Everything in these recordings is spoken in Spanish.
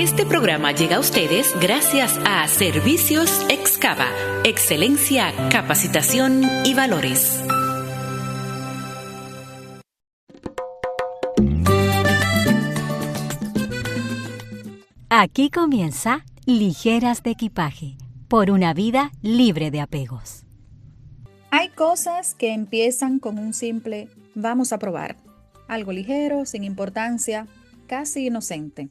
Este programa llega a ustedes gracias a Servicios Excava, excelencia, capacitación y valores. Aquí comienza Ligeras de Equipaje, por una vida libre de apegos. Hay cosas que empiezan con un simple vamos a probar. Algo ligero, sin importancia, casi inocente.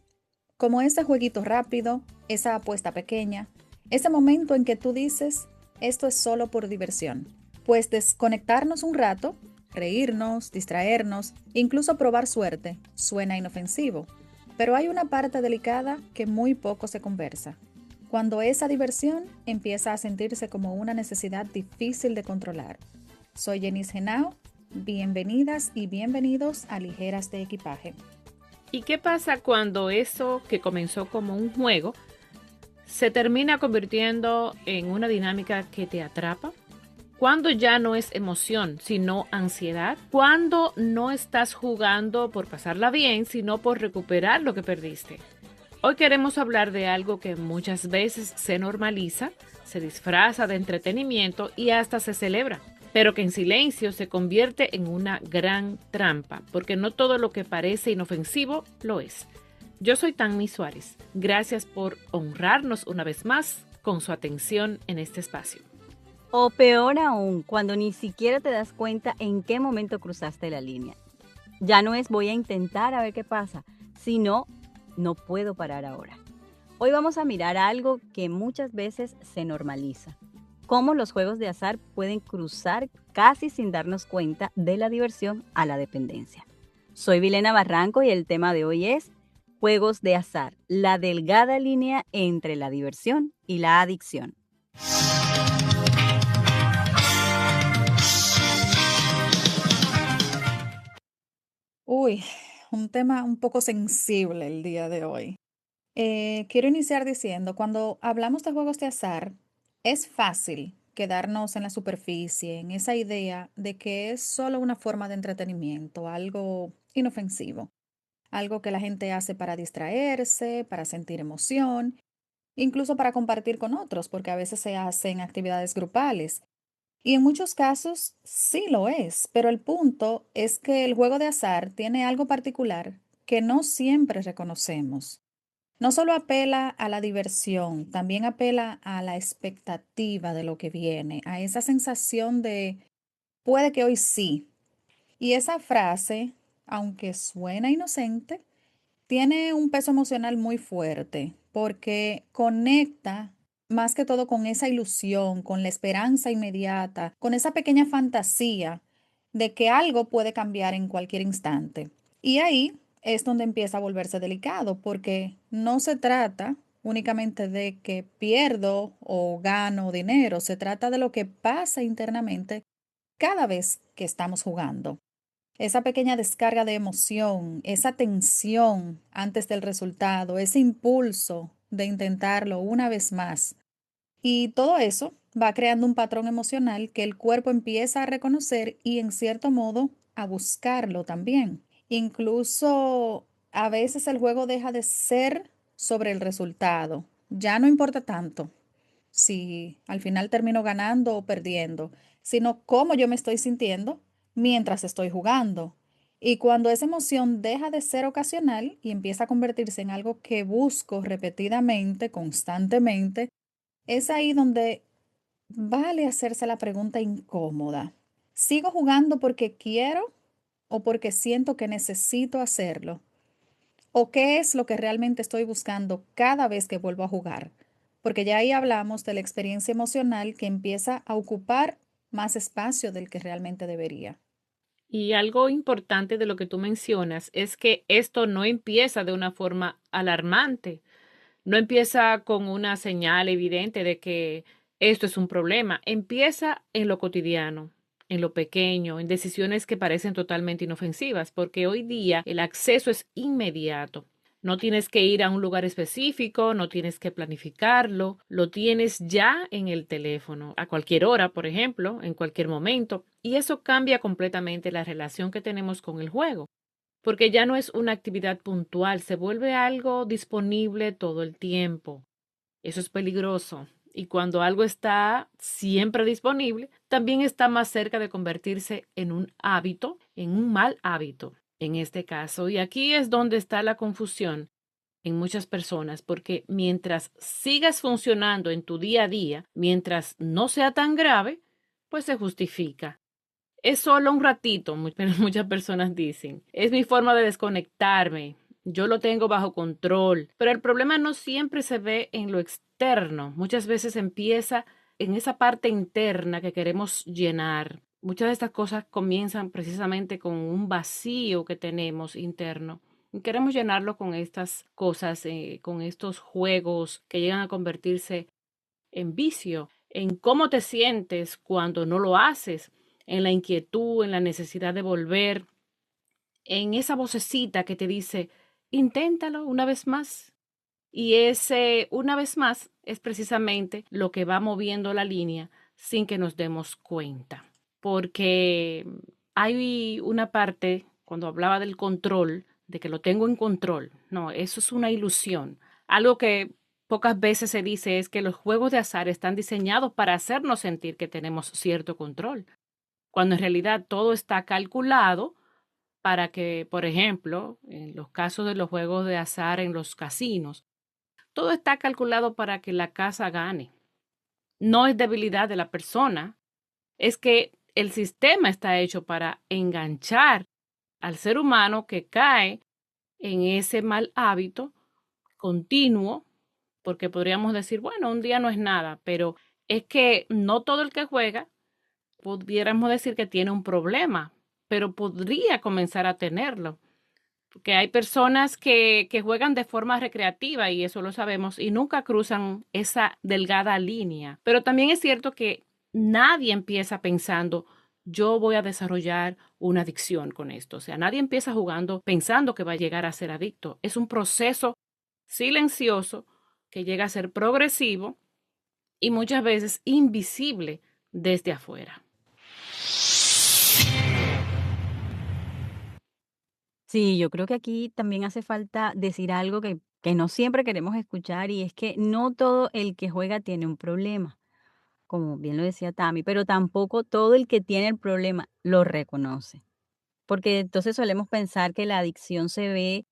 Como ese jueguito rápido, esa apuesta pequeña, ese momento en que tú dices, esto es solo por diversión. Pues desconectarnos un rato, reírnos, distraernos, incluso probar suerte, suena inofensivo. Pero hay una parte delicada que muy poco se conversa. Cuando esa diversión empieza a sentirse como una necesidad difícil de controlar. Soy Jenice Henao, bienvenidas y bienvenidos a Ligeras de Equipaje. ¿Y qué pasa cuando eso que comenzó como un juego se termina convirtiendo en una dinámica que te atrapa? Cuando ya no es emoción, sino ansiedad. Cuando no estás jugando por pasarla bien, sino por recuperar lo que perdiste. Hoy queremos hablar de algo que muchas veces se normaliza, se disfraza de entretenimiento y hasta se celebra, pero que en silencio se convierte en una gran trampa, porque no todo lo que parece inofensivo lo es. Yo soy Tanmi Suárez. Gracias por honrarnos una vez más con su atención en este espacio. O peor aún, cuando ni siquiera te das cuenta en qué momento cruzaste la línea. Ya no es voy a intentar a ver qué pasa, sino no puedo parar ahora. Hoy vamos a mirar algo que muchas veces se normaliza. Cómo los juegos de azar pueden cruzar casi sin darnos cuenta de la diversión a la dependencia. Soy Vilena Barranco y el tema de hoy es juegos de azar, la delgada línea entre la diversión y la adicción. Uy, un tema un poco sensible el día de hoy. Quiero iniciar diciendo, cuando hablamos de juegos de azar, es fácil quedarnos en la superficie, en esa idea de que es solo una forma de entretenimiento, algo inofensivo, algo que la gente hace para distraerse, para sentir emoción, incluso para compartir con otros, porque a veces se hacen actividades grupales. Y en muchos casos sí lo es, pero el punto es que el juego de azar tiene algo particular que no siempre reconocemos. No solo apela a la diversión, también apela a la expectativa de lo que viene, a esa sensación de puede que hoy sí. Y esa frase, aunque suena inocente, tiene un peso emocional muy fuerte porque conecta más que todo con esa ilusión, con la esperanza inmediata, con esa pequeña fantasía de que algo puede cambiar en cualquier instante. Y ahí es donde empieza a volverse delicado porque no se trata únicamente de que pierdo o gano dinero, se trata de lo que pasa internamente cada vez que estamos jugando. Esa pequeña descarga de emoción, esa tensión antes del resultado, ese impulso de intentarlo una vez más. Y todo eso va creando un patrón emocional que el cuerpo empieza a reconocer y en cierto modo a buscarlo también. Incluso a veces el juego deja de ser sobre el resultado. Ya no importa tanto si al final termino ganando o perdiendo, sino cómo yo me estoy sintiendo mientras estoy jugando. Y cuando esa emoción deja de ser ocasional y empieza a convertirse en algo que busco repetidamente, constantemente, es ahí donde vale hacerse la pregunta incómoda. ¿Sigo jugando porque quiero o porque siento que necesito hacerlo? ¿O qué es lo que realmente estoy buscando cada vez que vuelvo a jugar? Porque ya ahí hablamos de la experiencia emocional que empieza a ocupar más espacio del que realmente debería. Y algo importante de lo que tú mencionas es que esto no empieza de una forma alarmante, no empieza con una señal evidente de que esto es un problema, empieza en lo cotidiano, en lo pequeño, en decisiones que parecen totalmente inofensivas, porque hoy día el acceso es inmediato. No tienes que ir a un lugar específico, no tienes que planificarlo, lo tienes ya en el teléfono, a cualquier hora, por ejemplo, en cualquier momento, y eso cambia completamente la relación que tenemos con el juego. porque ya no es una actividad puntual, se vuelve algo disponible todo el tiempo. Eso es peligroso. Y cuando algo está siempre disponible, también está más cerca de convertirse en un hábito, en un mal hábito, en este caso. Y aquí es donde está la confusión en muchas personas, porque mientras sigas funcionando en tu día a día, mientras no sea tan grave, pues se justifica. Es solo un ratito, pero muchas personas dicen. Es mi forma de desconectarme. Yo lo tengo bajo control. Pero el problema no siempre se ve en lo externo. Muchas veces empieza en esa parte interna que queremos llenar. Muchas de estas cosas comienzan precisamente con un vacío que tenemos interno. Y queremos llenarlo con estas cosas, con estos juegos que llegan a convertirse en vicio, en cómo te sientes cuando no lo haces, en la inquietud, en la necesidad de volver, en esa vocecita que te dice, inténtalo una vez más. Y ese una vez más es precisamente lo que va moviendo la línea sin que nos demos cuenta. Porque hay una parte, cuando hablaba del control, de que lo tengo en control. No, eso es una ilusión. Algo que pocas veces se dice es que los juegos de azar están diseñados para hacernos sentir que tenemos cierto control, cuando en realidad todo está calculado para que, por ejemplo, en los casos de los juegos de azar en los casinos, todo está calculado para que la casa gane. No es debilidad de la persona, es que el sistema está hecho para enganchar al ser humano que cae en ese mal hábito continuo, porque podríamos decir, bueno, un día no es nada, pero es que no todo el que juega, pudiéramos decir que tiene un problema, pero podría comenzar a tenerlo. Porque hay personas que juegan de forma recreativa y eso lo sabemos y nunca cruzan esa delgada línea. Pero también es cierto que nadie empieza pensando, yo voy a desarrollar una adicción con esto. O sea, nadie empieza jugando pensando que va a llegar a ser adicto. Es un proceso silencioso que llega a ser progresivo y muchas veces invisible desde afuera. Sí, yo creo que aquí también hace falta decir algo que no siempre queremos escuchar y es que no todo el que juega tiene un problema, como bien lo decía Tami, pero tampoco todo el que tiene el problema lo reconoce, porque entonces solemos pensar que la adicción se ve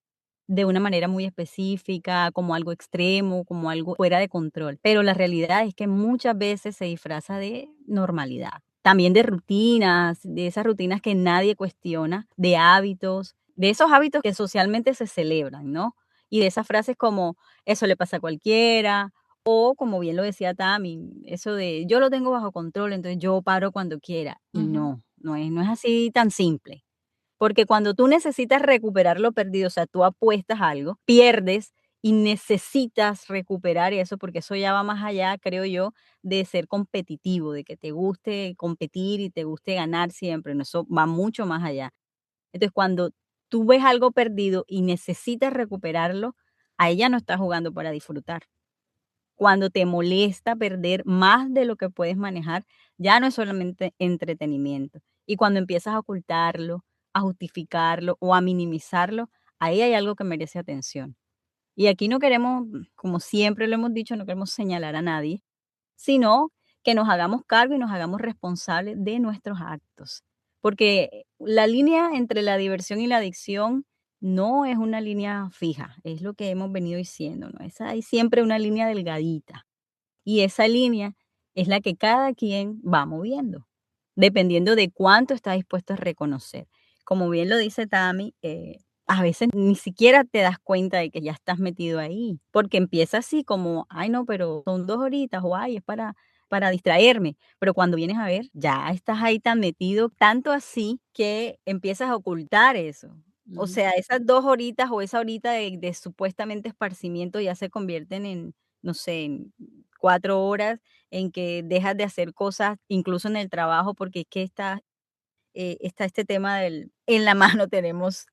de una manera muy específica, como algo extremo, como algo fuera de control, pero la realidad es que muchas veces se disfraza de normalidad, también de rutinas, de esas rutinas que nadie cuestiona, de hábitos, de esos hábitos que socialmente se celebran, ¿no? Y de esas frases como eso le pasa a cualquiera, o como bien lo decía Tami, eso de yo lo tengo bajo control, entonces yo paro cuando quiera. Y Ujú. no es así tan simple. Porque cuando tú necesitas recuperar lo perdido, o sea, tú apuestas algo, pierdes y necesitas recuperar eso, porque eso ya va más allá, creo yo, de ser competitivo, de que te guste competir y te guste ganar siempre, no, eso va mucho más allá. Entonces, cuando tú ves algo perdido y necesitas recuperarlo, a ella no estás jugando para disfrutar. Cuando te molesta perder más de lo que puedes manejar, ya no es solamente entretenimiento. Y cuando empiezas a ocultarlo, a justificarlo o a minimizarlo, ahí hay algo que merece atención. Y aquí no queremos, como siempre lo hemos dicho, no queremos señalar a nadie, sino que nos hagamos cargo y nos hagamos responsables de nuestros actos. Porque la línea entre la diversión y la adicción no es una línea fija, es lo que hemos venido diciendo, ¿no? Hay siempre una línea delgadita. Y esa línea es la que cada quien va moviendo, dependiendo de cuánto está dispuesto a reconocer. Como bien lo dice Tami, a veces ni siquiera te das cuenta de que ya estás metido ahí, porque empieza así como, ay no, pero son 2 horitas o ay, es para distraerme. Pero cuando vienes a ver, ya estás ahí tan metido, tanto así que empiezas a ocultar eso. O Ujú. sea, esas 2 horitas o esa horita de supuestamente esparcimiento ya se convierten en, no sé, en 4 horas en que dejas de hacer cosas, incluso en el trabajo, porque es que está este tema del en la mano tenemos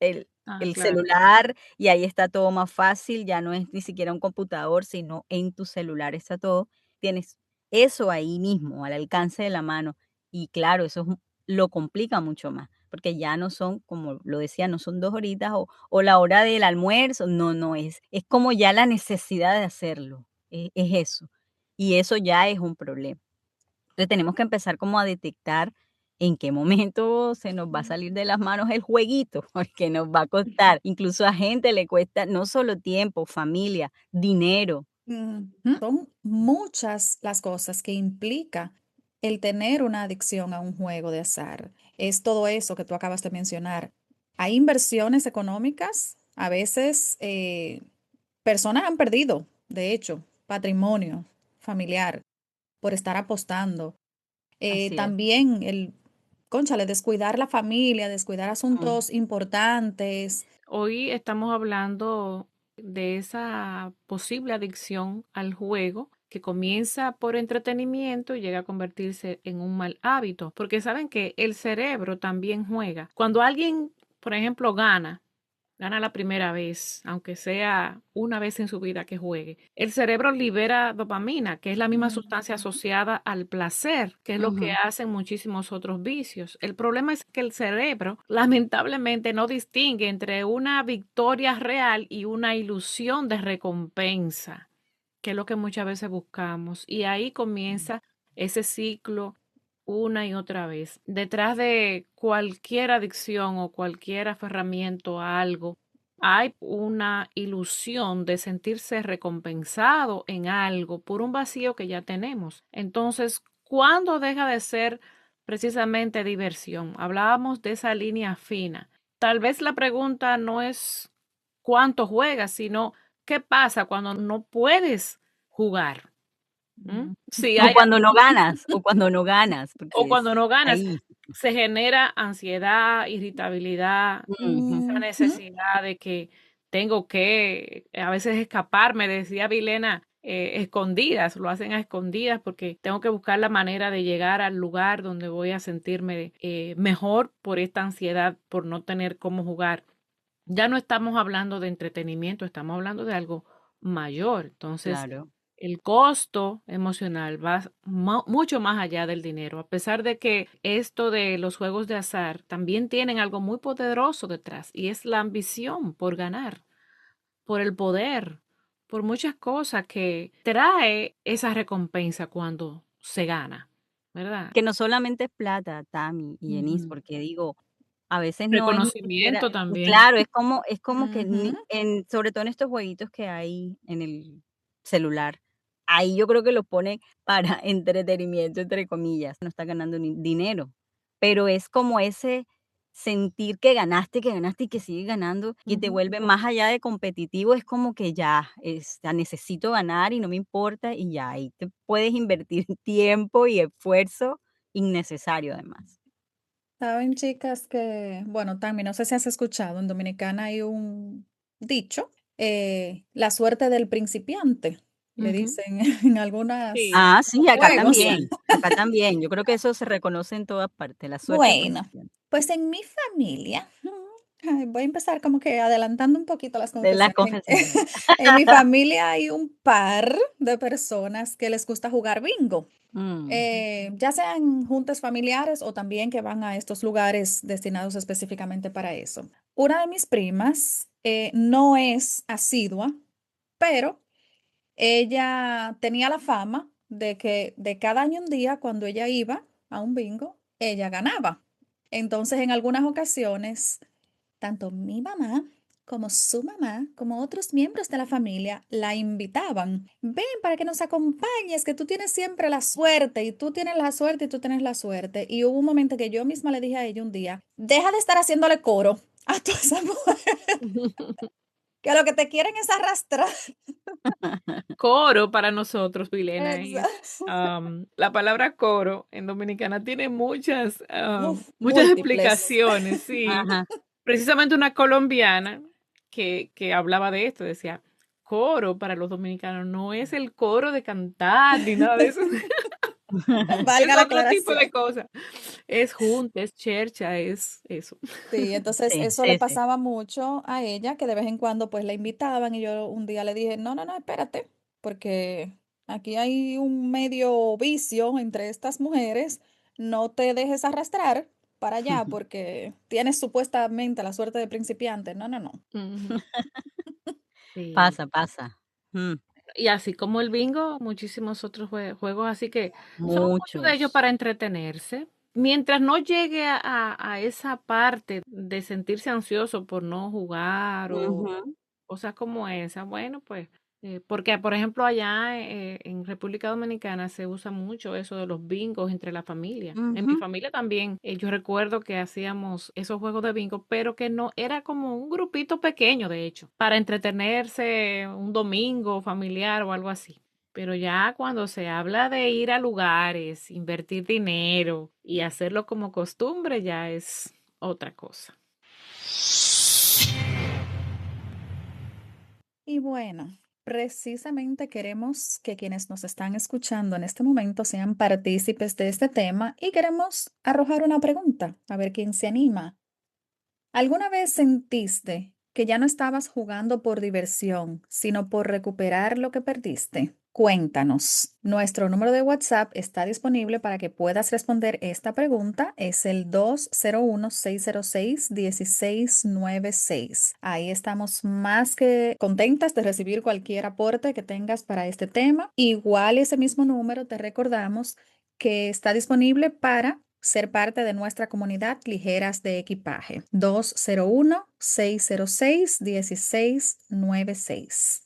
Ah, el claro. celular y ahí está todo más fácil, ya no es ni siquiera un computador, sino en tu celular está todo. Tienes eso ahí mismo, al alcance de la mano. Y claro, eso lo complica mucho más, porque ya no son, como lo decía, no son 2 horitas o la hora del almuerzo, no, es como ya la necesidad de hacerlo, es eso, y eso ya es un problema. Entonces, tenemos que empezar como a detectar en qué momento se nos va a salir de las manos el jueguito, porque nos va a costar. Incluso a gente le cuesta no solo tiempo, familia, dinero. Son muchas las cosas que implica el tener una adicción a un juego de azar. Es todo eso que tú acabas de mencionar. Hay inversiones económicas, a veces personas han perdido, de hecho, patrimonio familiar por estar apostando. Así es. También cónchale, descuidar la familia, descuidar Mm, asuntos importantes. Hoy estamos hablando de esa posible adicción al juego que comienza por entretenimiento y llega a convertirse en un mal hábito, porque saben que el cerebro también juega. Cuando alguien, por ejemplo, gana la primera vez, aunque sea una vez en su vida que juegue, el cerebro libera dopamina, que es la misma sustancia asociada al placer, que es lo que ujú. hacen muchísimos otros vicios. El problema es que el cerebro lamentablemente no distingue entre una victoria real y una ilusión de recompensa, que es lo que muchas veces buscamos. Y ahí comienza ese ciclo una y otra vez. Detrás de cualquier adicción o cualquier aferramiento a algo, hay una ilusión de sentirse recompensado en algo por un vacío que ya tenemos. Entonces, ¿cuándo deja de ser precisamente diversión? Hablábamos de esa línea fina. Tal vez la pregunta no es cuánto juegas, sino qué pasa cuando no puedes jugar. ¿Mm? Sí, hay O cuando no ganas, o porque es cuando no ganas, ahí. se genera ansiedad, irritabilidad, Ujú. esa Ujú. necesidad de que tengo que a veces escaparme, decía Vilena, escondidas, lo hacen a escondidas porque tengo que buscar la manera de llegar al lugar donde voy a sentirme mejor por esta ansiedad, por no tener cómo jugar. Ya no estamos hablando de entretenimiento, estamos hablando de algo mayor. Entonces, Claro. el costo emocional va mucho más allá del dinero, a pesar de que esto de los juegos de azar también tienen algo muy poderoso detrás y es la ambición por ganar, por el poder, por muchas cosas que trae esa recompensa cuando se gana, ¿verdad? Que no solamente es plata, Tami y Enis, Ujú. porque digo, a veces no es ni siquiera Reconocimiento también. claro, es como que Ujú. ni sobre todo en estos jueguitos que hay en el celular, ahí yo creo que lo ponen para entretenimiento, entre comillas, no está ganando ni dinero, pero es como ese sentir que ganaste y que sigues ganando y te Ujú. vuelve más allá de competitivo, es como que ya, necesito ganar y no me importa y ya, ahí te puedes invertir tiempo y esfuerzo innecesario además. Saben, chicas, que, bueno, también no sé si has escuchado, en Dominicana hay un dicho, la suerte del principiante, le Ujú. dicen en algunos Sí, Ah, sí, juegos. acá también, yo creo que eso se reconoce en todas partes, la suerte del Bueno, principiante, pues en mi familia, ay, voy a empezar como que adelantando un poquito las de las confesiones. confesiones. En mi familia hay un par de personas que les gusta jugar bingo. Mm, Ya sean juntas familiares o también que van a estos lugares destinados específicamente para eso. Una de mis primas no es asidua, pero ella tenía la fama de que de cada año un día, cuando ella iba a un bingo, ella ganaba. Entonces, en algunas ocasiones, tanto mi mamá como su mamá, como otros miembros de la familia, la invitaban. Ven para que nos acompañes, que tú tienes siempre la suerte y tú tienes la suerte y tú tienes la suerte. Y hubo un momento que yo misma le dije a ella un día, deja de estar haciéndole coro a toda esa mujer, que lo que te quieren es arrastrar. Coro para nosotros, Vilena, es Exacto. la palabra coro en dominicana tiene Uf, muchas múltiples. explicaciones, sí. ajá. Precisamente una colombiana que hablaba de esto, decía, coro para los dominicanos no es el coro de cantar ni nada de eso, es Valga la otro tipo de aclaración. cosa. Es junta, es chercha, es eso. Sí, entonces Sí, eso le sí, sí. pasaba mucho a ella, que de vez en cuando pues la invitaban y yo un día le dije, no, no, no, espérate, porque aquí hay un medio vicio entre estas mujeres, no te dejes arrastrar para allá porque tienes supuestamente la suerte de principiante. No, no, no. Ujú. Sí. Pasa, pasa. Mm, Y así como el bingo, muchísimos otros juegos, así que son muchos de ellos muchos. para entretenerse. Mientras no llegue a esa parte de sentirse ansioso por no jugar o Ujú, cosas como esa, bueno, pues, porque por ejemplo allá en República Dominicana se usa mucho eso de los bingos entre la familia. En mi ujú. familia también, yo recuerdo que hacíamos esos juegos de bingo, pero que no, era como un grupito pequeño, de hecho, para entretenerse un domingo familiar o algo así. Pero ya cuando se habla de ir a lugares, invertir dinero y hacerlo como costumbre, ya es otra cosa. Y bueno, precisamente queremos que quienes nos están escuchando en este momento sean partícipes de este tema y queremos arrojar una pregunta, a ver quién se anima. ¿Alguna vez sentiste que ya no estabas jugando por diversión, sino por recuperar lo que perdiste? Cuéntanos. Nuestro número de WhatsApp está disponible para que puedas responder esta pregunta. Es el 201-606-1696. Ahí estamos más que contentas de recibir cualquier aporte que tengas para este tema. Igual ese mismo número te recordamos que está disponible para ser parte de nuestra comunidad Ligeras de Equipaje. 201-606-1696.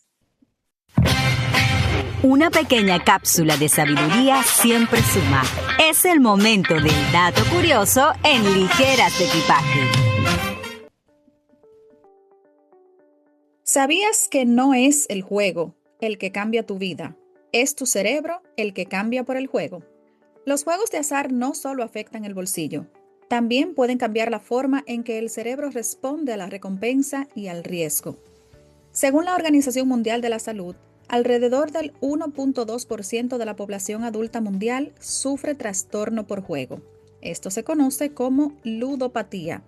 Una pequeña cápsula de sabiduría siempre suma. Es el momento del dato curioso en Ligeras de Equipaje. ¿Sabías que no es el juego el que cambia tu vida? Es tu cerebro el que cambia por el juego. Los juegos de azar no solo afectan el bolsillo, también pueden cambiar la forma en que el cerebro responde a la recompensa y al riesgo. Según la Organización Mundial de la Salud, alrededor del 1.2% de la población adulta mundial sufre trastorno por juego. Esto se conoce como ludopatía,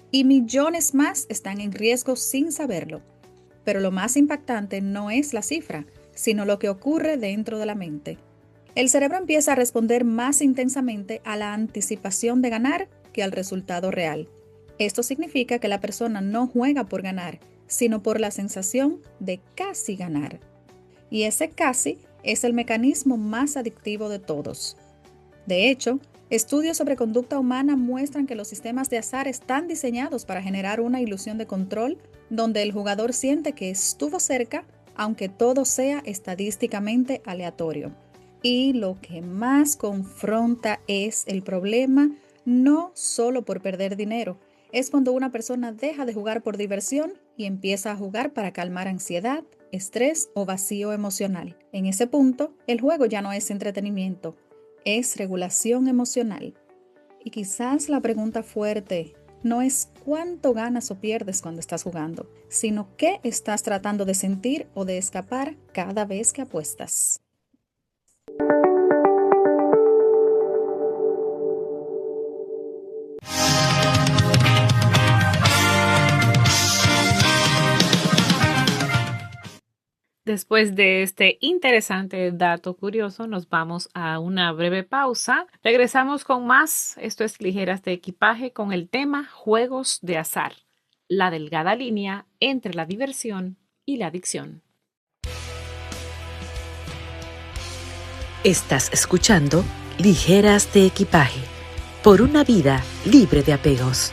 y millones más están en riesgo sin saberlo. Pero lo más impactante no es la cifra, sino lo que ocurre dentro de la mente. El cerebro empieza a responder más intensamente a la anticipación de ganar que al resultado real. Esto significa que la persona no juega por ganar, sino por la sensación de casi ganar. Y ese casi es el mecanismo más adictivo de todos. De hecho, estudios sobre conducta humana muestran que los sistemas de azar están diseñados para generar una ilusión de control donde el jugador siente que estuvo cerca, aunque todo sea estadísticamente aleatorio. Y lo que más confronta es el problema no solo por perder dinero, es cuando una persona deja de jugar por diversión y empieza a jugar para calmar ansiedad, estrés o vacío emocional. En ese punto, el juego ya no es entretenimiento, es regulación emocional. Y quizás la pregunta fuerte no es cuánto ganas o pierdes cuando estás jugando, sino qué estás tratando de sentir o de escapar cada vez que apuestas. Después de este interesante dato curioso, nos vamos a una breve pausa. Regresamos con más. Esto es Ligeras de Equipaje con el tema Juegos de Azar, la delgada línea entre la diversión y la adicción. Estás escuchando Ligeras de Equipaje, por una vida libre de apegos.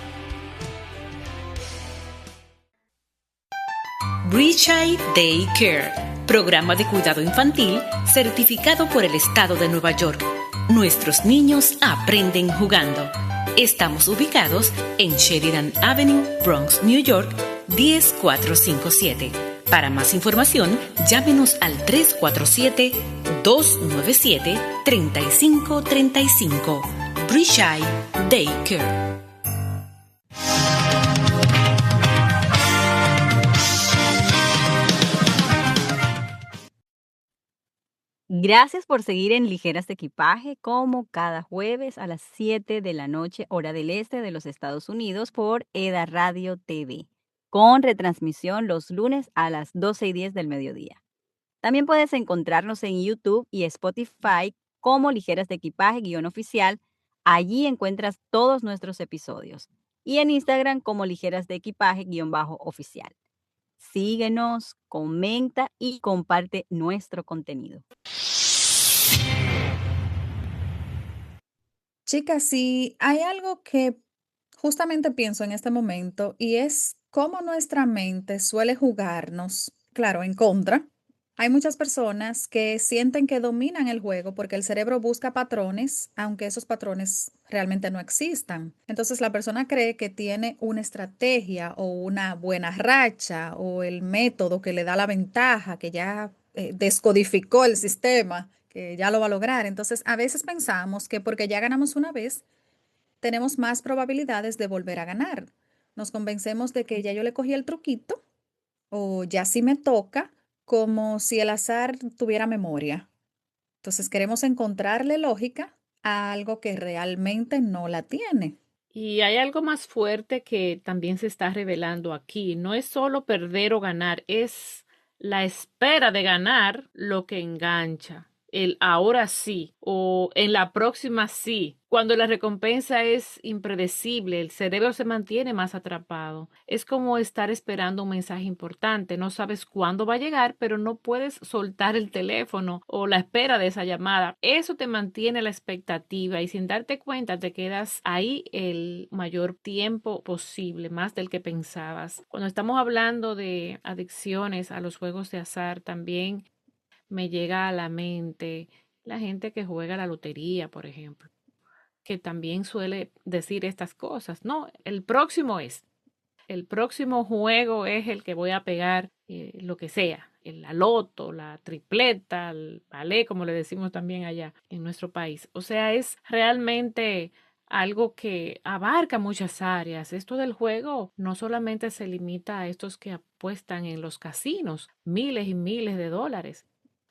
Bridgeye Day Care, programa de cuidado infantil certificado por el Estado de Nueva York. Nuestros niños aprenden jugando. Estamos ubicados en Sheridan Avenue, Bronx, New York, 10457. Para más información, llámenos al 347-297-3535. Bridgeye Day Care. Gracias por seguir en Ligeras de Equipaje como cada jueves a las 7 de la noche, hora del este de los Estados Unidos por EDA Radio TV, con retransmisión los lunes a las 12:10 del mediodía. También puedes encontrarnos en YouTube y Spotify como Ligeras de Equipaje _oficial, Allí encuentras todos nuestros episodios. Y en Instagram como ligeras de equipaje-oficial. Síguenos, comenta y comparte nuestro contenido. Chicas, sí, hay algo que justamente pienso en este momento y es cómo nuestra mente suele jugarnos, claro, en contra. Hay muchas personas que sienten que dominan el juego porque el cerebro busca patrones, aunque esos patrones realmente no existan. Entonces la persona cree que tiene una estrategia o una buena racha o el método que le da la ventaja, que ya descodificó el sistema, que ya lo va a lograr. Entonces a veces pensamos que porque ya ganamos una vez, tenemos más probabilidades de volver a ganar. Nos convencemos de que ya yo le cogí el truquito o ya sí me toca, como si el azar tuviera memoria. Entonces queremos encontrarle lógica a algo que realmente no la tiene. Y hay algo más fuerte que también se está revelando aquí. No es solo perder o ganar, es la espera de ganar lo que engancha. El ahora sí o en la próxima sí. Cuando la recompensa es impredecible, el cerebro se mantiene más atrapado. Es como estar esperando un mensaje importante. No sabes cuándo va a llegar, pero no puedes soltar el teléfono o la espera de esa llamada. Eso te mantiene la expectativa y sin darte cuenta te quedas ahí el mayor tiempo posible, más del que pensabas. Cuando estamos hablando de adicciones a los juegos de azar, también me llega a la mente la gente que juega la lotería, por ejemplo, que también suele decir estas cosas. No, el próximo juego es el que voy a pegar, lo que sea, la loto, la tripleta, el ballet, como le decimos también allá en nuestro país. O sea, es realmente algo que abarca muchas áreas. Esto del juego no solamente se limita a estos que apuestan en los casinos, miles y miles de dólares.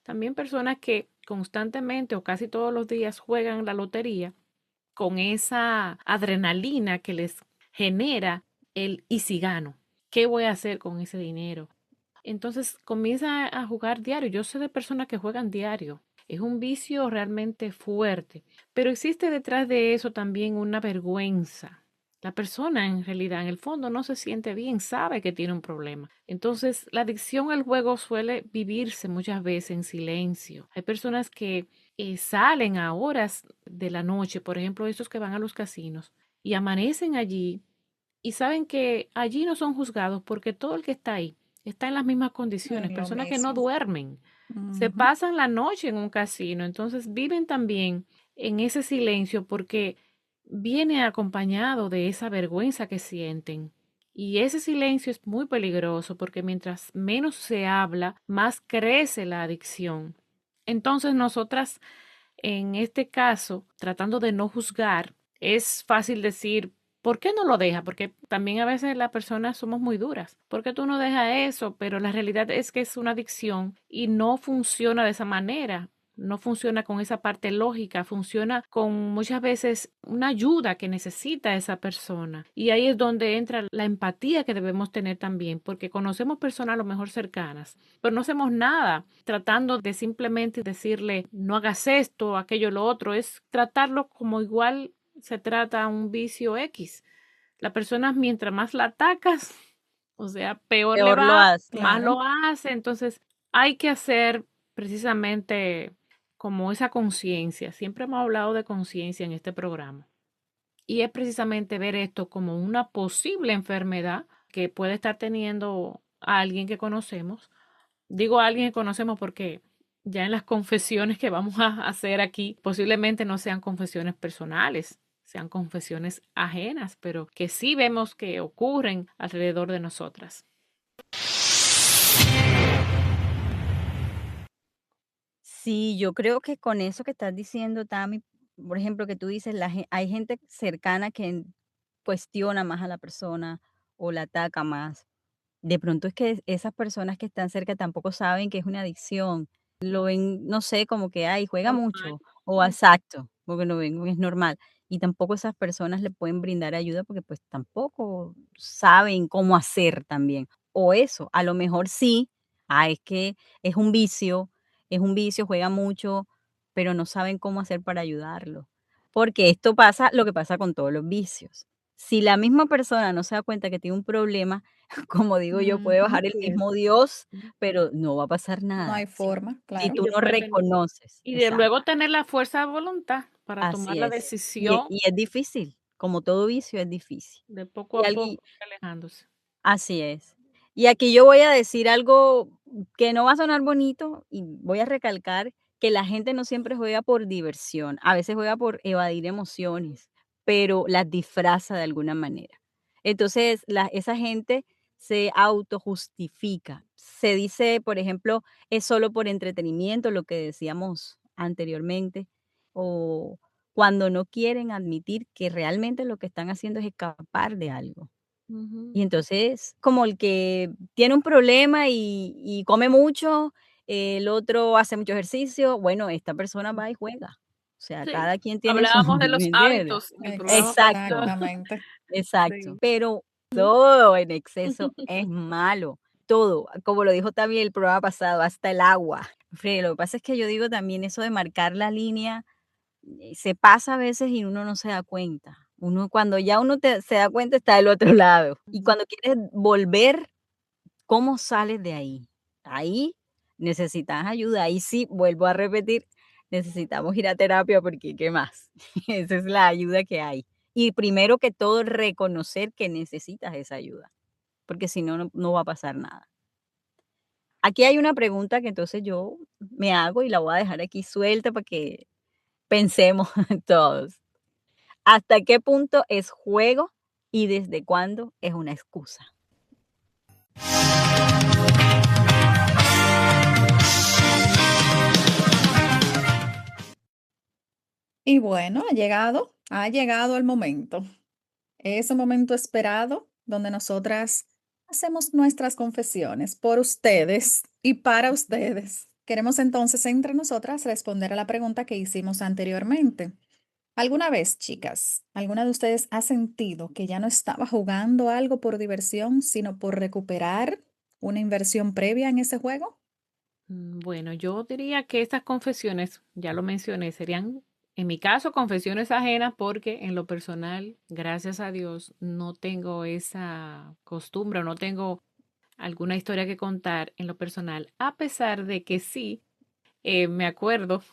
También personas que constantemente o casi todos los días juegan la lotería con esa adrenalina que les genera el y si gano, ¿qué voy a hacer con ese dinero? Entonces comienza a jugar diario. Yo sé de personas que juegan diario. Es un vicio realmente fuerte, pero existe detrás de eso también una vergüenza. La persona en realidad, en el fondo, no se siente bien, sabe que tiene un problema. Entonces, la adicción al juego suele vivirse muchas veces en silencio. Hay personas que salen a horas de la noche, por ejemplo, estos que van a los casinos, y amanecen allí y saben que allí no son juzgados porque todo el que está ahí está en las mismas condiciones, Lo personas que no mismo. duermen, se Ujú. pasan la noche en un casino, entonces viven también en ese silencio porque viene acompañado de esa vergüenza que sienten. Y ese silencio es muy peligroso porque mientras menos se habla, más crece la adicción. Entonces nosotras, en este caso, tratando de no juzgar, es fácil decir, ¿por qué no lo deja? Porque también a veces las personas somos muy duras. ¿Por qué tú no dejas eso? Pero la realidad es que es una adicción y no funciona de esa manera. No funciona con esa parte lógica, funciona con muchas veces una ayuda que necesita esa persona. Y ahí es donde entra la empatía que debemos tener también, porque conocemos personas a lo mejor cercanas, pero no hacemos nada tratando de simplemente decirle no hagas esto, aquello, lo otro, es tratarlo como igual se trata a un vicio X. La persona, mientras más la atacas, o sea, peor le Peor lo va, hace. más Claro. lo hace. Entonces, hay que hacer precisamente como esa conciencia. Siempre hemos hablado de conciencia en este programa. Y es precisamente ver esto como una posible enfermedad que puede estar teniendo a alguien que conocemos. Digo a alguien que conocemos porque ya en las confesiones que vamos a hacer aquí, posiblemente no sean confesiones personales, sean confesiones ajenas, pero que sí vemos que ocurren alrededor de nosotras. Sí, yo creo que con eso que estás diciendo, Tami, por ejemplo, que tú dices, hay gente cercana que cuestiona más a la persona o la ataca más. De pronto es que esas personas que están cerca tampoco saben que es una adicción. Lo ven, no sé, como que, ay, juega Normal. mucho, o exacto, porque lo ven, es normal. Y tampoco esas personas le pueden brindar ayuda porque pues tampoco saben cómo hacer también. O eso, a lo mejor sí, es que es un vicio, juega mucho, pero no saben cómo hacer para ayudarlo. porque esto pasa lo que pasa con todos los vicios. Si la misma persona no se da cuenta que tiene un problema, como digo yo, puede Ujú. bajar el Así es. mismo Dios, Ujú. pero no va a pasar No hay nada forma, si claro. tú Y no después reconoces. y de Exacto, luego tener la fuerza de voluntad para tomar así la es. Y decisión y es difícil, como todo vicio es difícil. de poco Y a algui poco ir alejándose. Así es. Y aquí yo voy a decir algo que no va a sonar bonito y voy a recalcar que la gente no siempre juega por diversión, a veces juega por evadir emociones, pero las disfraza de alguna manera. Entonces, esa gente se autojustifica. Se dice, por ejemplo, es solo por entretenimiento, lo que decíamos anteriormente, o cuando no quieren admitir que realmente lo que están haciendo es escapar de algo. Ujú. Y entonces, como el que tiene un problema y come mucho, el otro hace mucho ejercicio, bueno, esta persona va y juega. O sea, Sí, cada quien tiene su hablábamos de ¿me los entiendes? hábitos en el programa pasado. Exacto, Exactamente. exacto. Sí. Pero Ujú. todo en exceso es malo, todo, como lo dijo también el programa pasado, hasta el agua. Lo que pasa es que yo digo también eso de marcar la línea se pasa a veces y uno no se da cuenta. Uno cuando ya se da cuenta está del otro lado. Y Ujú. cuando quieres volver, ¿cómo sales de ahí? Ahí necesitas ayuda. Ahí sí, vuelvo a repetir, necesitamos ir a terapia porque ¿qué más? Esa es la ayuda que hay. Y primero que todo, reconocer que necesitas esa ayuda, porque si no, no va a pasar nada. Aquí hay una pregunta que entonces yo me hago y la voy a dejar aquí suelta para que pensemos todos. ¿Hasta qué punto es juego y desde cuándo es una excusa? Y bueno, ha llegado el momento. Ese momento esperado donde nosotras hacemos nuestras confesiones por ustedes y para ustedes. Queremos entonces entre nosotras responder a la pregunta que hicimos anteriormente. ¿Alguna vez, chicas, alguna de ustedes ha sentido que ya no estaba jugando algo por diversión, sino por recuperar una inversión previa en ese juego? Bueno, yo diría que estas confesiones, ya lo mencioné, serían, en mi caso, confesiones ajenas porque en lo personal, gracias a Dios, no tengo esa costumbre, no tengo alguna historia que contar en lo personal, a pesar de que sí, me acuerdo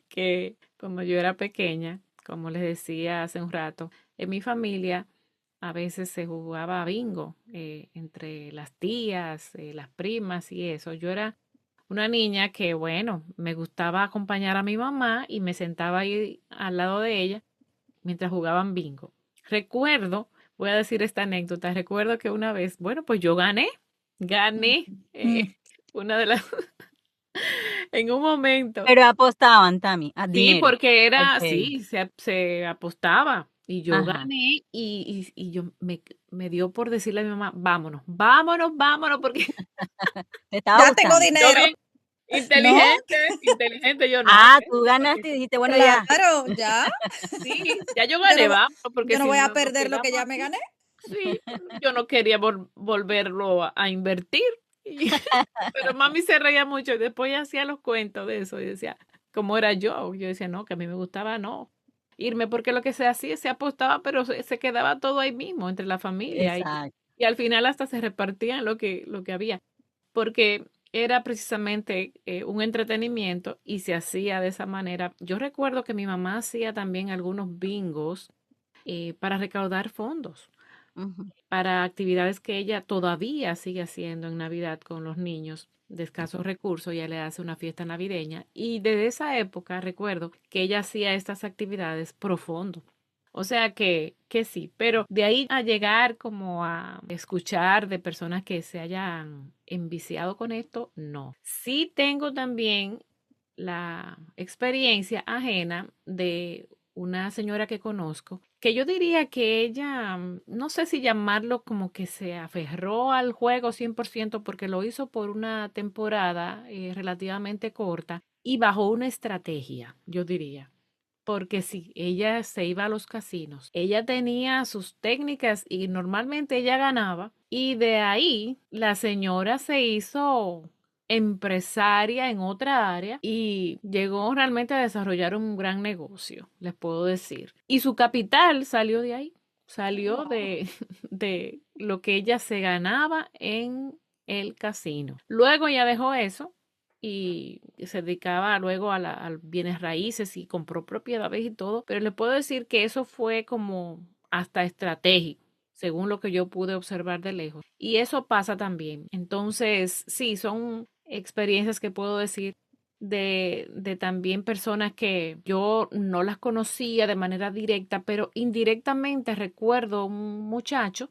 que cuando yo era pequeña, como les decía hace un rato, en mi familia a veces se jugaba bingo entre las tías, las primas y eso. Yo era una niña que, bueno, me gustaba acompañar a mi mamá y me sentaba ahí al lado de ella mientras jugaban bingo. Recuerdo, voy a decir esta anécdota, recuerdo que una vez, bueno, pues yo gané Mm. una de las, en un momento. Pero apostaban, Tami, a Sí, dinero. porque era, Okey. sí, se apostaba y yo Ajá. gané y yo me dio por decirle a mi mamá, vámonos, vámonos, vámonos, porque Te estaba Ya tengo gustando. yo dinero, bien ¿no? inteligente yo no, Tú ganaste y dijiste: "Bueno, ya". Claro, ya. sí, ya yo Yo gané, no, vámonos, porque yo no si voy a no nos perder lo que quedamos ya me aquí. gané. Sí, yo no quería volverlo a invertir. Y pero mami se reía mucho y después ella hacía los cuentos de eso y decía, ¿cómo era yo? Yo decía, no, que a mí me gustaba, no, irme porque lo que se hacía, se apostaba, pero se quedaba todo ahí mismo, entre la familia Exacto. y al final hasta se repartían lo que había, porque era precisamente un entretenimiento y se hacía de esa manera. Yo recuerdo que mi mamá hacía también algunos bingos para recaudar fondos Ujú. para actividades que ella todavía sigue haciendo en Navidad con los niños de escasos recursos. Ella le hace una fiesta navideña y desde esa época recuerdo que ella hacía estas actividades profundo. O sea que sí, pero de ahí a llegar como a escuchar de personas que se hayan enviciado con esto, no. Sí tengo también la experiencia ajena de una señora que conozco, que yo diría que ella, no sé si llamarlo como que se aferró al juego 100% porque lo hizo por una temporada relativamente corta y bajo una estrategia, yo diría. Porque si ella se iba a los casinos, ella tenía sus técnicas y normalmente ella ganaba. Y de ahí la señora se hizo empresaria en otra área y llegó realmente a desarrollar un gran negocio, les puedo decir. Y su capital salió de ahí, salió de lo que ella se ganaba en el casino. Luego ya dejó eso y se dedicaba luego a bienes raíces y compró propiedades y todo, pero le puedo decir que eso fue como hasta estratégico, según lo que yo pude observar de lejos. Y eso pasa también. Entonces, sí, son experiencias que puedo decir de también personas que yo no las conocía de manera directa, pero indirectamente recuerdo un muchacho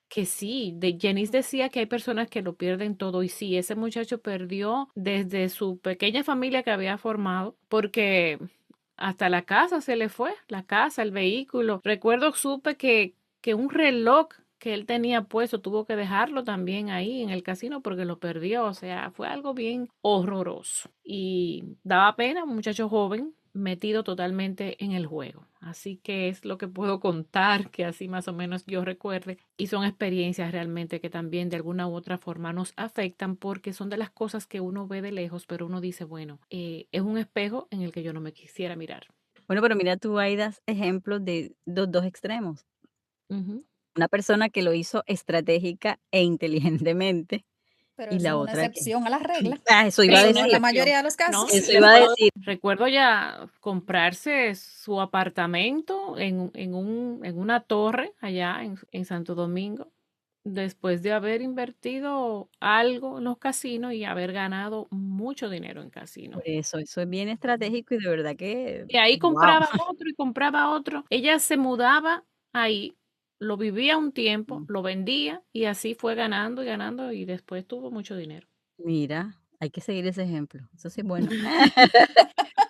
que sí, Janice decía que hay personas que lo pierden todo y sí, ese muchacho perdió desde su pequeña familia que había formado porque hasta la casa se le fue, la casa, el vehículo. Recuerdo, supe que un reloj que él tenía puesto tuvo que dejarlo también ahí en el casino porque lo perdió. O sea, fue algo bien horroroso. Y daba pena, un muchacho joven metido totalmente en el juego. Así que es lo que puedo contar, que así más o menos yo recuerde. Y son experiencias realmente que también de alguna u otra forma nos afectan porque son de las cosas que uno ve de lejos, pero uno dice, bueno, es un espejo en el que yo no me quisiera mirar. Bueno, pero mira, tú ahí das ejemplos de los dos extremos. Ujú. Una persona que lo hizo estratégica e inteligentemente Pero y eso es la una otra que excepción a la regla. eso iba a Eso Sí, no una es la decir, excepción. mayoría de los No, casos. eso les iba a puedo, decir. recuerdo ya comprarse su apartamento en una torre allá en Santo Domingo, después de haber invertido algo en los casinos y haber ganado mucho dinero en casinos. Por eso es bien estratégico y de verdad que, Y ahí wow. compraba otro y compraba otro. Ella se mudaba ahí, lo vivía un tiempo, lo vendía y así fue ganando y ganando y después tuvo mucho dinero. Mira, hay que seguir ese ejemplo. Eso sí es bueno.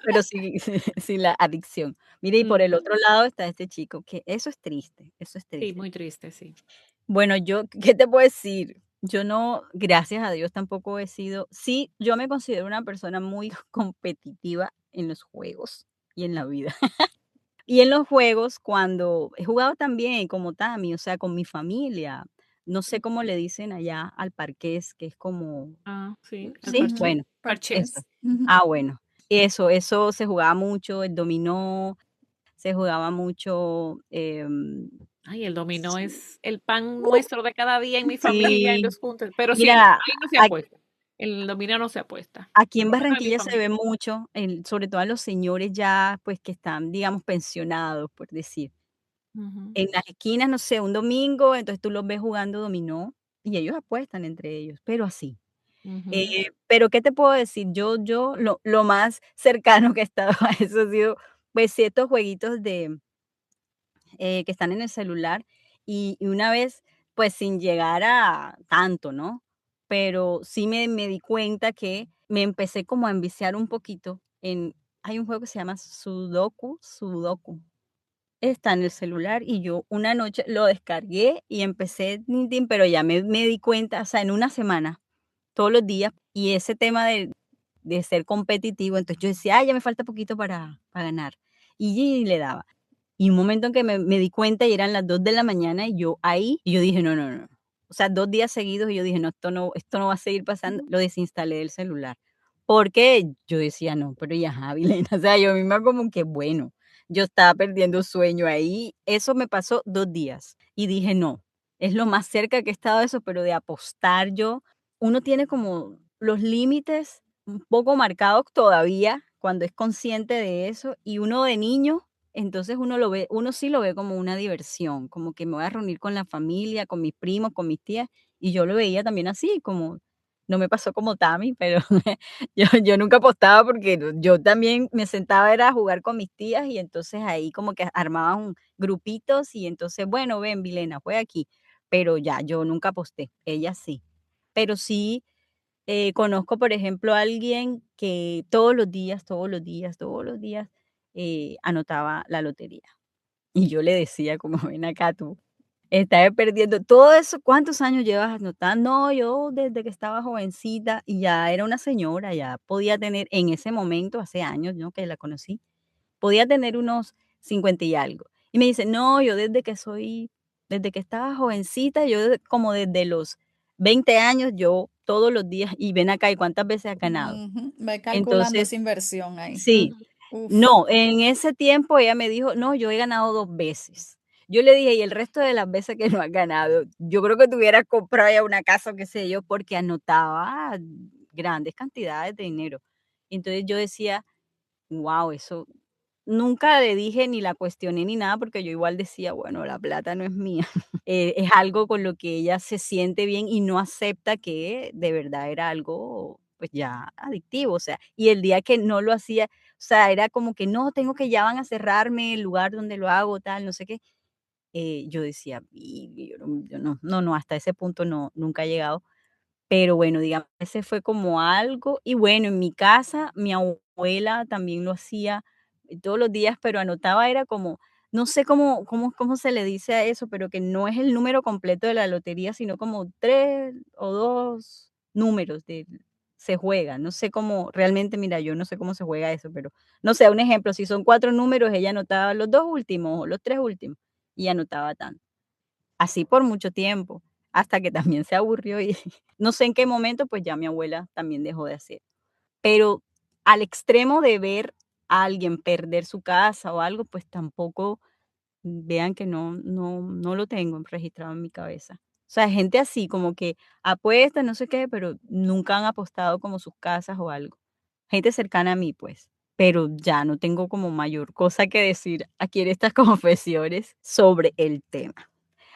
Pero sí, sin la adicción. Mira, y por el Ujú. otro lado está este chico, que eso es triste, eso es Sí, triste. muy triste, sí. Bueno, yo, ¿qué te puedo decir? Yo no, gracias a Dios, tampoco he sido, sí, yo me considero una persona muy competitiva en los juegos y en la vida. Y en los juegos, cuando he jugado también como Tami, o sea, con mi familia, no sé cómo le dicen allá al parqués, que es como, Ah, sí, el sí, parche. Ujú, bueno, eso. Parchés. parches. Ujú. Bueno, eso se jugaba mucho, el dominó, se jugaba mucho, Ay, el dominó sí, es el pan nuestro de cada día en mi familia, en sí, los juntos. Pero sí, mira, ahí no se a apuesta. El dominó no se apuesta, aquí en por lo menos en mi Barranquilla se ve familia. mucho, sobre todo a los señores ya, pues, que están, digamos, pensionados, por decir. Ujú, En las esquinas, no sé, un domingo, entonces tú los ves jugando dominó y ellos apuestan entre ellos, pero así. ujú. Pero, ¿qué te puedo decir? Yo lo más cercano que he estado a eso ha sido, pues, ciertos jueguitos que están en el celular, y una vez, pues, sin llegar a tanto, ¿no? Pero sí me di cuenta que me empecé como a enviciar un poquito en hay un juego que se llama Sudoku. Está en el celular y yo una noche lo descargué y empecé, tin, tin, pero ya me di cuenta, o sea, en una semana, todos los días, y ese tema de ser competitivo, entonces yo decía: "Ay, ya me falta poquito para ganar", y le daba. Y un momento en que me di cuenta y eran las 2 de la mañana y yo ahí, y yo dije: "No, no, no". O sea, 2 días seguidos y yo dije: "No, esto no va a seguir pasando". Lo desinstalé del celular, porque yo decía: "No, pero y ajá, Vilena", o sea, yo misma como que bueno, yo estaba perdiendo sueño ahí. Eso me pasó 2 días y dije: "No". Es lo más cerca que he estado de eso, pero de apostar yo uno tiene como los límites un poco marcados todavía cuando es consciente de eso, y uno de niño entonces uno sí lo ve como una diversión, como que me voy a reunir con la familia, con mis primos, con mis tías, y yo lo veía también así, como no me pasó como Tami, pero yo nunca apostaba porque yo también me sentaba era a jugar con mis tías y entonces ahí como que armaban grupitos y entonces, bueno, ven, Vilena, juega aquí, pero ya, yo nunca aposté, ella sí. Pero sí, conozco, por ejemplo, a alguien que todos los días, anotaba la lotería. Y yo le decía como: "Ven acá tú, estás perdiendo todo eso, ¿cuántos años llevas anotando?". "No, yo desde que estaba jovencita", y ya era una señora, ya podía tener en ese momento, hace años, ¿no?, que la conocí, podía tener unos 50 y algo. Y me dice: "No, yo desde que estaba jovencita, yo como desde los 20 años, yo todos los días y ven acá y cuántas veces has ganado. Ujú, ve calculando Entonces, esa inversión ahí. sí, Uf. no, en ese tiempo ella me dijo, no, yo he ganado 2 veces. Yo le dije, y el resto de las veces que no has ganado, yo creo que te hubieras comprado ya una casa o qué sé yo, porque anotaba grandes cantidades de dinero. Entonces yo decía, wow, eso nunca le dije ni la cuestioné ni nada, porque yo igual decía, bueno, la plata no es mía. Es algo con lo que ella se siente bien y no acepta que de verdad era algo, pues, ya adictivo, o sea, y el día que no lo hacía, o sea, era como que: "No, tengo que ya van a cerrarme el lugar donde lo hago, tal, no sé qué". Yo decía: "Y yo no, hasta ese punto no, nunca he llegado". Pero bueno, digamos, ese fue como algo y bueno, en mi casa, mi abuela también lo hacía todos los días, pero anotaba era como, no sé cómo se le dice a eso, pero que no es el número completo de la lotería, sino como 3 o 2 números se juega. No sé cómo, realmente, mira, yo no sé cómo se juega eso, pero no sé, un ejemplo, si son 4 números, ella anotaba los 2 últimos o los 3 últimos y anotaba tanto. Así por mucho tiempo, hasta que también se aburrió y no sé en qué momento, pues ya mi abuela también dejó de hacer. Pero al extremo de ver a alguien perder su casa o algo, pues tampoco vean que no lo tengo registrado en mi cabeza. O sea, gente así como que apuesta, no sé qué, pero nunca han apostado como sus casas o algo. Gente cercana a mí, pues. Pero ya no tengo como mayor cosa que decir aquí en estas confesiones sobre el tema.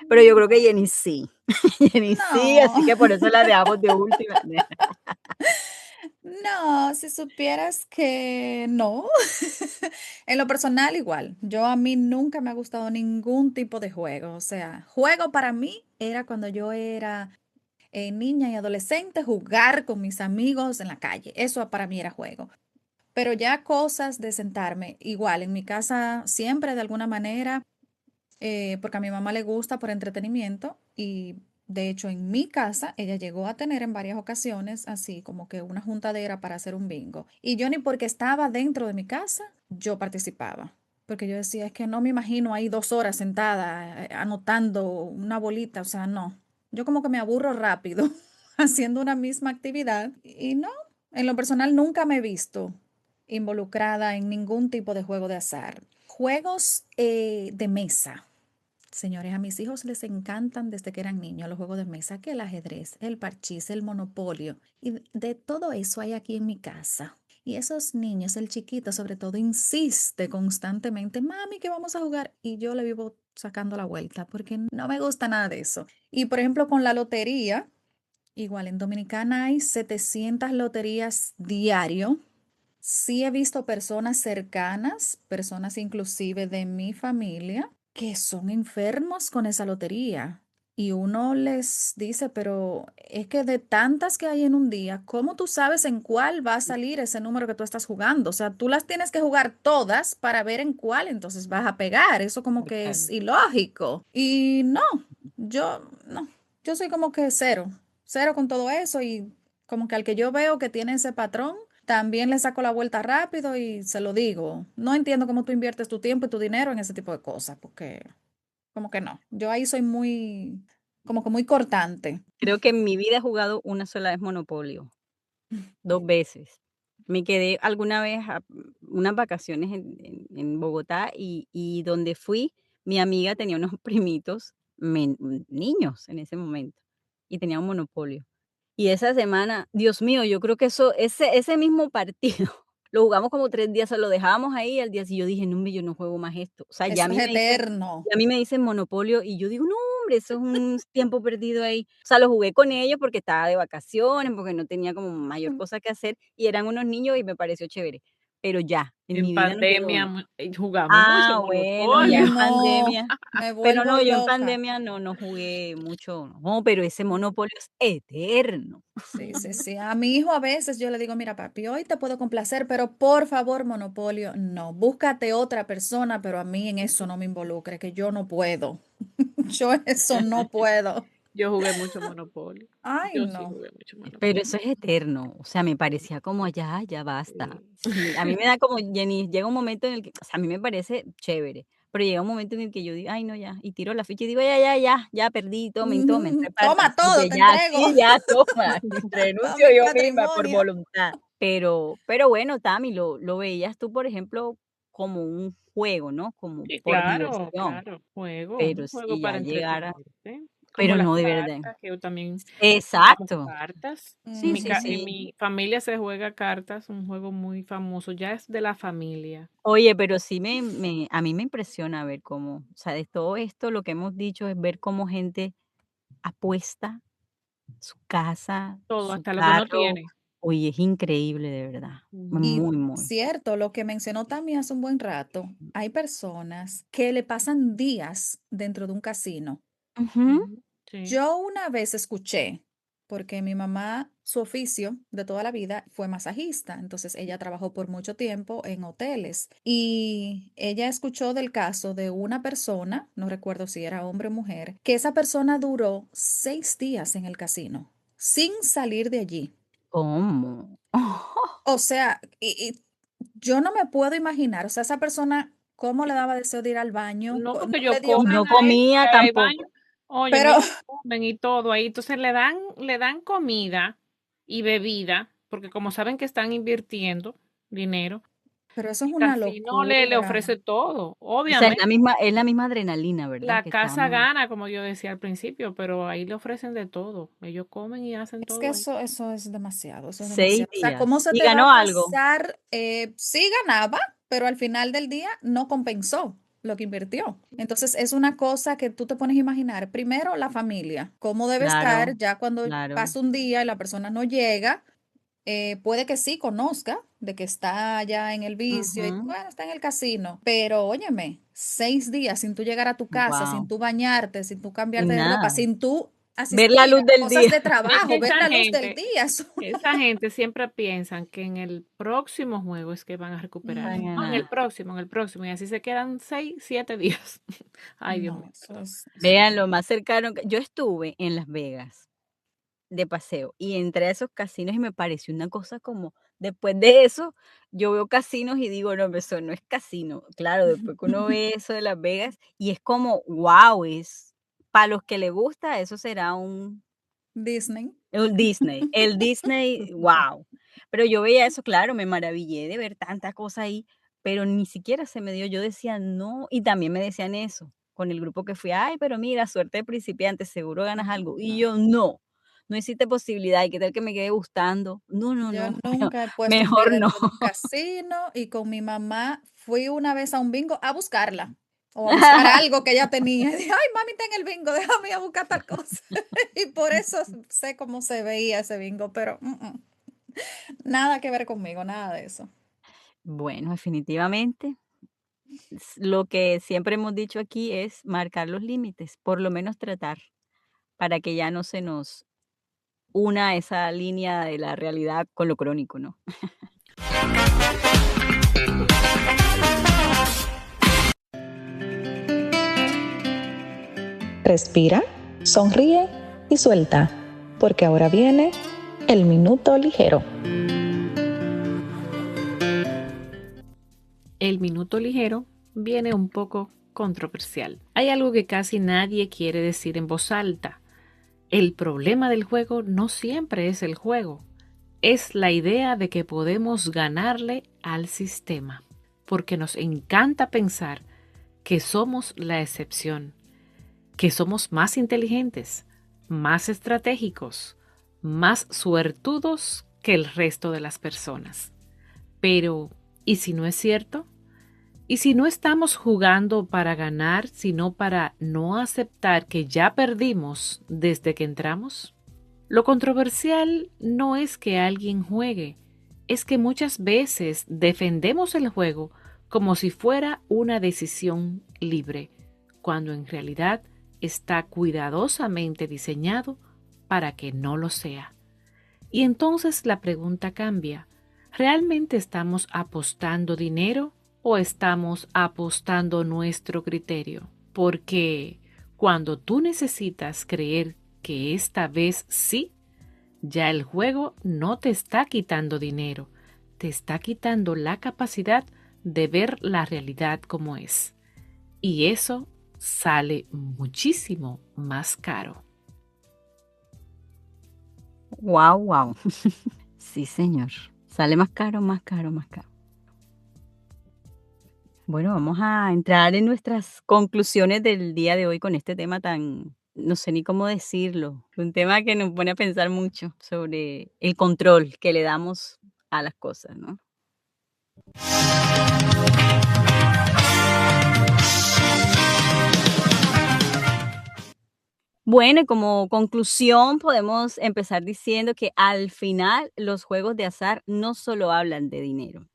Pero yo creo que Jenny sí. Jenny sí, No. así que por eso la dejamos de última. No, si supieras que no. En lo personal, igual. Yo a mí nunca me ha gustado ningún tipo de juego. O sea, juego para mí era cuando yo era niña y adolescente, jugar con mis amigos en la calle. Eso para mí era juego. Pero ya cosas de sentarme, igual, en mi casa siempre de alguna manera porque a mi mamá le gusta por entretenimiento y de hecho en mi casa ella llegó a tener en varias ocasiones así como que una juntadera para hacer un bingo. Y yo ni porque estaba dentro de mi casa, yo participaba. Porque yo decía, es que no me imagino ahí 2 horas sentada anotando una bolita, o sea, no. Yo como que me aburro rápido haciendo una misma actividad y no, en lo personal nunca me he visto involucrada en ningún tipo de juego de azar. Juegos de mesa. Señores, a mis hijos les encantan desde que eran niños los juegos de mesa, que el ajedrez, el parchís, el monopolio. Y de todo eso hay aquí en mi casa. Y esos niños, el chiquito sobre todo, insiste constantemente, mami, que vamos a jugar. Y yo le vivo sacando la vuelta porque no me gusta nada de eso. Y por ejemplo, con la lotería, igual en Dominicana hay 700 loterías diario. Sí he visto personas cercanas, personas inclusive de mi familia, que son enfermos con esa lotería. Y uno les dice, pero es que de tantas que hay en un día, ¿cómo tú sabes en cuál va a salir ese número que tú estás jugando? O sea, tú las tienes que jugar todas para ver en cuál entonces vas a pegar. Eso como que es ilógico. Y no, no, yo soy como que cero, cero con todo eso y como que al que yo veo que tiene ese patrón, también le saco la vuelta rápido y se lo digo. No entiendo cómo tú inviertes tu tiempo y tu dinero en ese tipo de cosas, porque como que no. Yo ahí soy muy, como que muy cortante. Creo que en mi vida he jugado una sola vez Monopolio, 2 veces. Me quedé alguna vez unas vacaciones en Bogotá y donde fui, mi amiga tenía unos primitos niños en ese momento y tenía un Monopolio. Y esa semana, Dios mío, yo creo que ese mismo partido lo jugamos como 3 días, se lo dejábamos ahí, al día siguiente yo dije: "No, hombre, yo no juego más esto". O sea, Eso es eterno. ya a mí me dicen Monopolio y yo digo: "No, hombre, eso es un tiempo perdido ahí". O sea, lo jugué con ellos porque estaba de vacaciones, porque no tenía como mayor cosa que hacer y eran unos niños y me pareció chévere. Pero ya, en En mi vida no juego pandemia más. jugamos mucho Ah, bueno, yo Monopolio. en No, pandemia, me pero vuelvo no, yo en loca. pandemia no jugué mucho, no, pero ese Monopolio es eterno. Sí, sí, sí. A mi hijo a veces yo le digo, mira, papi, hoy te puedo complacer, pero por favor, Monopolio, no, búscate otra persona, pero a mí en eso no me involucre, que yo no puedo. Yo eso no puedo. Yo jugué mucho Monopolio. Ay, Yo sí no. jugué mucho Pero Monopolio. eso es eterno, o sea, me parecía como ya basta. Sí. Sí, a mí me da como, Jenny, llega un momento en el que, o sea, a mí me parece chévere, pero llega un momento en el que yo digo, ay, no, ya, y tiro la ficha y digo, ya perdí, tomen, Toma repártanse, todo, porque te ya, entrego. sí, ya, toma, Todo renuncio mi yo misma por patrimonio. voluntad. Pero bueno, Tami, lo veías tú, por ejemplo, como un juego, ¿no? Como Sí, por claro, diversión, claro, pero un juego si ya para llegara, entretenerte, como pero las no de verdad. cartas, que yo también jugamos Exacto. cartas. Sí, sí, En sí. mi familia se juega cartas, un juego muy famoso, ya es de la familia. Oye, pero sí a mí me impresiona ver cómo, o sea, de todo esto lo que hemos dicho es ver cómo gente apuesta su casa, Todo, su hasta lo que no carro. tiene. Oye, es increíble, de verdad. Y Muy, muy. cierto, lo que mencionó también hace un buen rato, hay personas que le pasan días dentro de un casino. Ujú. Ujú, sí. Yo una vez escuché, porque mi mamá, su oficio de toda la vida fue masajista, entonces ella trabajó por mucho tiempo en hoteles y ella escuchó del caso de una persona, no recuerdo si era hombre o mujer, que esa persona duró 6 días en el casino sin salir de allí. ¿Cómo? O sea, yo no me puedo imaginar, o sea, esa persona, ¿cómo le daba deseo de ir al baño? No, No porque le ellos dio Y no comen ganas, ahí, comía ahí hay tampoco. baño. Oye, pero, ellos comen y todo ahí. Entonces le dan comida y bebida, porque como saben que están invirtiendo dinero, pero eso es el una casino le locura. ofrece todo. O sea, Obviamente, es la misma adrenalina, ¿verdad? la Que casa estamos gana, como yo decía al principio, pero ahí le ofrecen de todo. Ellos comen y hacen Es que todo ahí. eso es demasiado, eso es 6 demasiado. O sea, ¿cómo días. se ¿Y te va a ganó algo? pasar? Sí ganaba, pero al final del día no compensó lo que invirtió. Entonces es una cosa que tú te pones a imaginar. Primero, la familia, cómo debe estar Claro, ya cuando claro. pasa un día y la persona no llega. Puede que sí conozca de que está ya en el vicio y Ujú. bueno, está en el casino, pero óyeme, 6 días sin tú llegar a tu casa, sin Guau. tú bañarte, sin tú cambiarte Sin de ropa, nada. sin tú Ver la asistir luz a del cosas día. de Es que trabajo, ver la luz del día. esa gente siempre piensan que en el próximo juego es que van a recuperar. Van a No, ganar. en el próximo, y así se quedan 6, 7 días. Ay, Dios No, mío. eso Vean lo más cercano que yo estuve en Las Vegas de paseo y entré a esos casinos y me pareció una cosa como, después de eso, yo veo casinos y digo, no, eso no es casino. Claro, después que uno ve eso de Las Vegas y es como, wow, es para los que le gusta, eso será Disney. un Disney. El Disney, wow. Pero yo veía eso, claro, me maravillé de ver tanta cosa ahí, pero ni siquiera se me dio. Yo decía, no, y también me decían eso con el grupo que fui, ay, pero mira, suerte de principiante, seguro ganas algo. Y No, yo, no, no existe posibilidad, y qué tal que me quede gustando. No, no, yo no, nunca he puesto un pie mejor no. dentro de un casino y con mi mamá fui una vez a un bingo a buscarla o a buscar algo que ella tenía. Y dije, ay, mami, está en el bingo, déjame ir a buscar tal cosa. Y por eso sé cómo se veía ese bingo, pero nada que ver conmigo, nada de eso. Bueno, definitivamente, lo que siempre hemos dicho aquí es marcar los límites, por lo menos tratar, para que ya no se nos una esa línea de la realidad con lo crónico, ¿no? Respira, sonríe y suelta, porque ahora viene el minuto ligero. El minuto ligero viene un poco controversial. Hay algo que casi nadie quiere decir en voz alta. El problema del juego no siempre es el juego, es la idea de que podemos ganarle al sistema, porque nos encanta pensar que somos la excepción, que somos más inteligentes, más estratégicos, más suertudos que el resto de las personas. Pero, ¿y si no es cierto? ¿Y si no estamos jugando para ganar, sino para no aceptar que ya perdimos desde que entramos? Lo controversial no es que alguien juegue, es que muchas veces defendemos el juego como si fuera una decisión libre, cuando en realidad está cuidadosamente diseñado para que no lo sea. Y entonces la pregunta cambia. ¿Realmente estamos apostando dinero o estamos apostando nuestro criterio? Porque cuando tú necesitas creer que esta vez sí, ya el juego no te está quitando dinero, te está quitando la capacidad de ver la realidad como es. Y eso sale muchísimo más caro. Wow, wow. Sí, señor. Sale más caro, más caro, más caro. Bueno, vamos a entrar en nuestras conclusiones del día de hoy con este tema tan, no sé ni cómo decirlo, un tema que nos pone a pensar mucho sobre el control que le damos a las cosas, ¿no? Bueno, y como conclusión podemos empezar diciendo que al final los juegos de azar no solo hablan de dinero,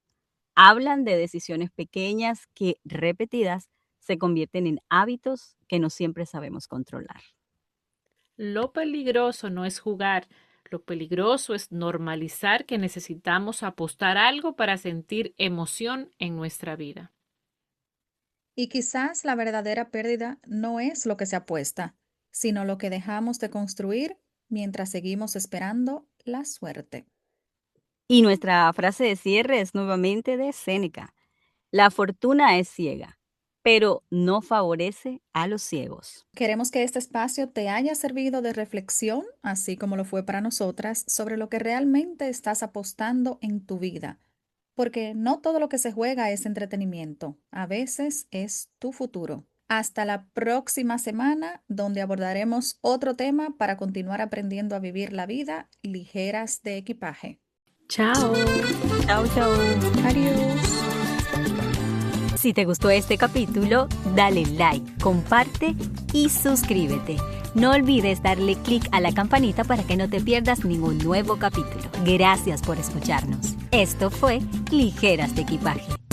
hablan de decisiones pequeñas que repetidas se convierten en hábitos que no siempre sabemos controlar. Lo peligroso no es jugar, lo peligroso es normalizar que necesitamos apostar algo para sentir emoción en nuestra vida. Y quizás la verdadera pérdida no es lo que se apuesta, sino lo que dejamos de construir mientras seguimos esperando la suerte. Y nuestra frase de cierre es nuevamente de Séneca. La fortuna es ciega, pero no favorece a los ciegos. Queremos que este espacio te haya servido de reflexión, así como lo fue para nosotras, sobre lo que realmente estás apostando en tu vida. Porque no todo lo que se juega es entretenimiento, a veces es tu futuro. Hasta la próxima semana, donde abordaremos otro tema para continuar aprendiendo a vivir la vida ligeras de equipaje. Chao. Chau, chau. Adiós. Si te gustó este capítulo, dale like, comparte y suscríbete. No olvides darle clic a la campanita para que no te pierdas ningún nuevo capítulo. Gracias por escucharnos. Esto fue Ligeras de Equipaje.